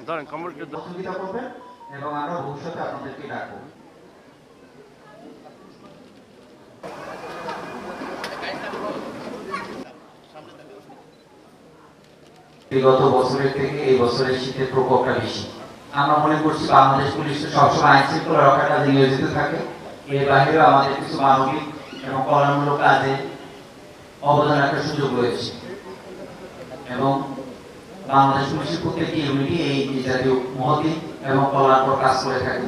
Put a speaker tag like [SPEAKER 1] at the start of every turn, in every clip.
[SPEAKER 1] সহযোগিতা করবেন এবং আমরা ভবিষ্যতে আপনাদেরকে ডাকবো। বিগত বছরের থেকে এই বছরের শীতের প্রকোপটা বেশি। আমরা মনে করছি বাংলাদেশ পুলিশ সবসময় আইন শৃঙ্খলা রক্ষার কাজে নিয়োজিত থাকে। এর বাইরেও আমাদের কিছু মানবিক এবং কল্যাণমূলক কাজে অবদান রাখার সুযোগ রয়েছে এবং বাংলাদেশ পুলিশের প্রত্যেকটি ইউনিটি এই জাতীয় মহতি এবং কল্যাণকর কাজ করে থাকে।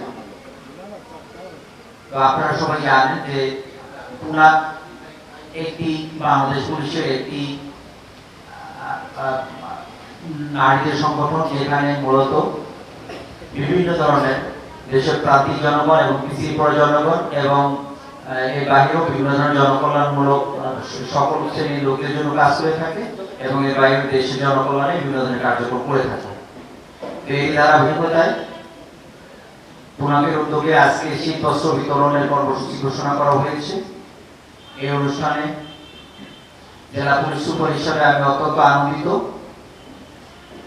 [SPEAKER 1] তো আপনারা সবাই জানেন যে পুনা একটি বাংলাদেশ পুলিশের একটি নারীদের সংগঠন, যেখানে মূলত বিভিন্ন ধরনের দেশের প্রান্তিক জনগণ এবং পিছিয়ে পড়া জনগণ এবং এর বাইরেও বিভিন্ন ধরনের জনকল্যাণমূলক সকল শ্রেণীর লোকের জন্য কাজ করে থাকে এবং এর বাইরে দেশের জনকল্যাণে বিভিন্ন ধরনের কার্যক্রম করে থাকে। এই ধারাবাহিকতায় পুনামের উদ্যোগে আজকে শীত বস্ত্র বিতরণের কর্মসূচি ঘোষণা করা হয়েছে। এই অনুষ্ঠানে জেলা পুলিশ সুপার হিসাবে আমি অত্যন্ত আনন্দিত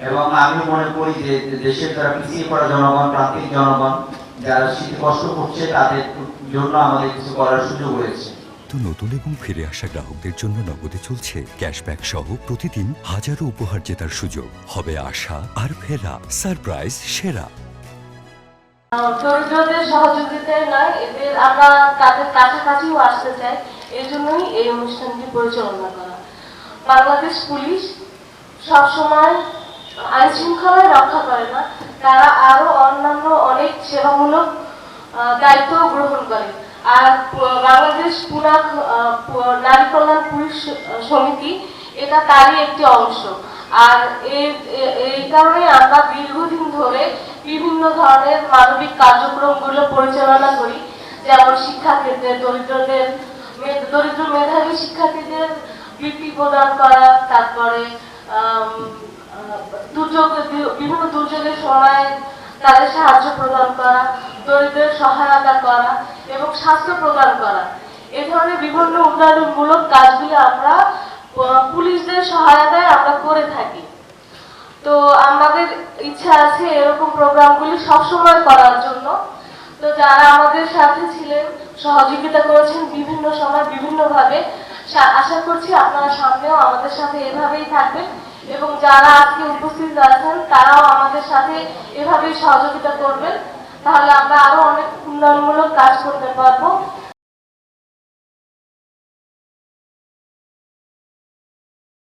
[SPEAKER 1] এবং আমি মনে করি যে দেশের যারা পিছিয়ে পড়া জনগণ, প্রান্তিক জনগণ যারা শীতে কষ্ট করছে তাদের জন্য আমাদের কিছু করার সুযোগ রয়েছে।
[SPEAKER 2] নতুন এবং ফিরে আসা গ্রাহকদের জন্য নগদে চলছে ক্যাশব্যাক সহ প্রতিদিন হাজারো উপহার জেতার সুযোগ। হবে আশা আর ফেরা সারপ্রাইজ সেরা।
[SPEAKER 3] দরিদ্রদের সহযোগিতায় নয়, এদের আমরা তাদের কাছাকাছিও আসতে চাই, এই জন্যই এই অনুষ্ঠানটি পরিচালনা করা। বাংলাদেশ পুলিশ সবসময় আইন শৃঙ্খলা রক্ষা করে না, তারা আরো অন্যান্য অনেক সেবামূলক দায়িত্ব গ্রহণ করে। আর বাংলাদেশ পুনা নারী কল্যাণ পুলিশ সমিতি এটা তারই একটি অংশ। আর এই কারণে আমরা দীর্ঘদিন ধরে বিভিন্ন ধরনের মানবিক কার্যক্রমগুলো পরিচালনা করি, যেমন শিক্ষাক্ষেত্রে দরিদ্র মেধাবী শিক্ষার্থীদের বৃত্তি প্রদান করা, তারপরে বিভিন্ন দুর্যোগের সময় তাদের সাহায্য প্রদান করা, দরিদ্রের সহায়তা করা এবং স্বাস্থ্য প্রদান করা। এ ধরনের বিভিন্ন উন্নয়নমূলক কাজগুলো আমরা পুলিশদের সহায়তায় আমরা করে থাকি। তো আমাদের ইচ্ছা আছে এরকম প্রোগ্রামগুলি সবসময় করার জন্য। তো যারা আমাদের সাথে ছিলেন, সহযোগিতা করেছেন বিভিন্ন সময় বিভিন্নভাবে, আশা করছি আপনারা সামনেও আমাদের সাথে এভাবেই থাকবেন এবং যারা আজকে উপস্থিত আছেন তারাও আমাদের সাথে এভাবেই সহযোগিতা করবেন। তাহলে আমরা আরো অনেক উন্নয়নমূলক কাজ করতে পারবো।